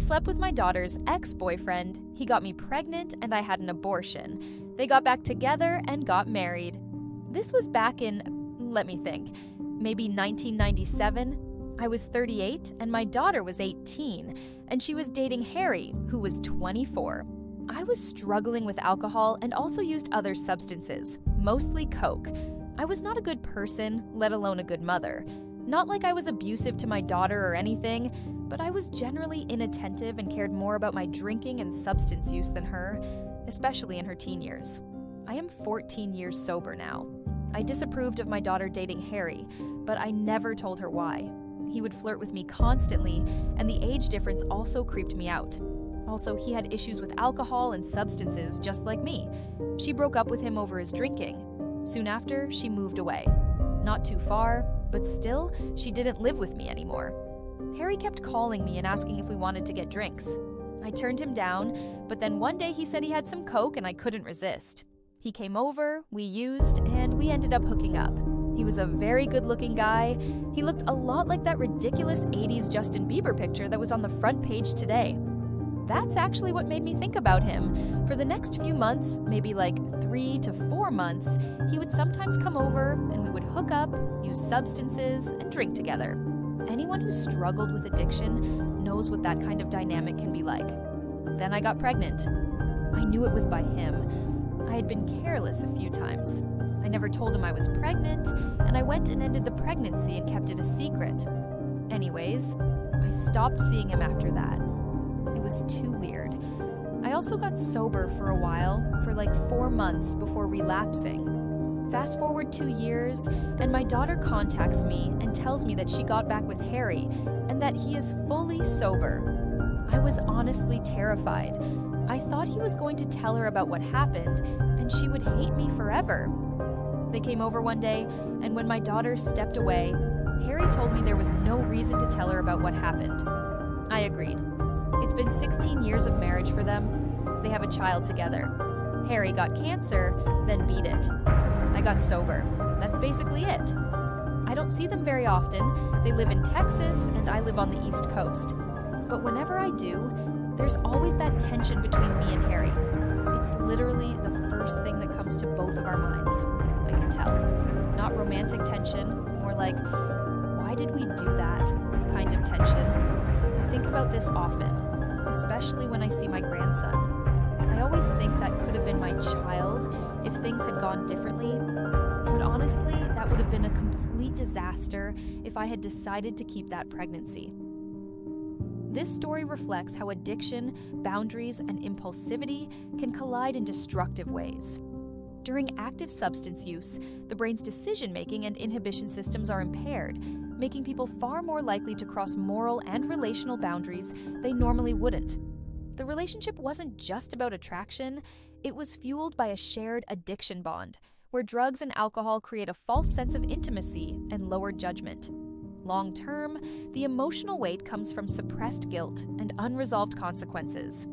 slept with my daughter's ex-boyfriend, he got me pregnant, and I had an abortion. They got back together and got married. This was back in, let me think, maybe 1997. I was 38 and my daughter was 18, and she was dating Harry, who was 24. I was struggling with alcohol and also used other substances, mostly coke. I was not a good person, let alone a good mother. Not like I was abusive to my daughter or anything, but I was generally inattentive and cared more about my drinking and substance use than her, especially in her teen years. I am 14 years sober now. I disapproved of my daughter dating Harry, but I never told her why. He would flirt with me constantly, and the age difference also creeped me out. Also, he had issues with alcohol and substances just like me. She broke up with him over his drinking. Soon after, she moved away. Not too far, but still, she didn't live with me anymore. Harry kept calling me and asking if we wanted to get drinks. I turned him down, but then one day he said he had some coke and I couldn't resist. He came over, we used, and we ended up hooking up. He was a very good-looking guy. He looked a lot like that ridiculous 80s Justin Bieber picture that was on the front page today. That's actually what made me think about him. For the next few months, maybe like 3 to 4 months, he would sometimes come over and we would hook up, use substances, and drink together. Anyone who struggled with addiction knows what that kind of dynamic can be like. Then I got pregnant. I knew it was by him. I had been careless a few times. I never told him I was pregnant, and I went and ended the pregnancy and kept it a secret. Anyways, I stopped seeing him after that. It was too weird. I also got sober for a while, for like 4 months before relapsing. Fast forward 2 years, and my daughter contacts me and tells me that she got back with Harry and that he is fully sober. I was honestly terrified. I thought he was going to tell her about what happened, and she would hate me forever. They came over one day, and when my daughter stepped away, Harry told me there was no reason to tell her about what happened. I agreed. It's been 16 years of marriage for them. They have a child together. Harry got cancer, then beat it. I got sober. That's basically it. I don't see them very often. They live in Texas, and I live on the East Coast. But whenever I do, there's always that tension between me and Harry. It's literally the first thing that comes to both of our minds. I can tell. Not romantic tension, more like, why did we do that kind of tension. I think about this often, especially when I see my grandson. I always think that could have been my child if things had gone differently, but honestly, that would have been a complete disaster if I had decided to keep that pregnancy. This story reflects how addiction, boundaries, and impulsivity can collide in destructive ways. During active substance use, the brain's decision-making and inhibition systems are impaired, making people far more likely to cross moral and relational boundaries they normally wouldn't. The relationship wasn't just about attraction, it was fueled by a shared addiction bond, where drugs and alcohol create a false sense of intimacy and lowered judgment. Long-term, the emotional weight comes from suppressed guilt and unresolved consequences.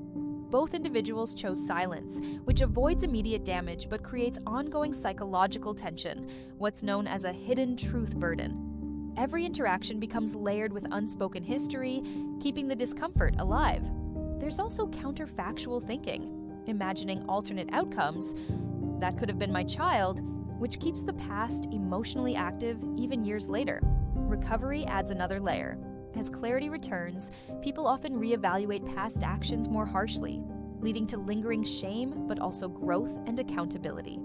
Both individuals chose silence, which avoids immediate damage but creates ongoing psychological tension, what's known as a hidden truth burden. Every interaction becomes layered with unspoken history, keeping the discomfort alive. There's also counterfactual thinking, imagining alternate outcomes. That could have been my child, which keeps the past emotionally active even years later. Recovery adds another layer. As clarity returns, people often reevaluate past actions more harshly, leading to lingering shame but also growth and accountability.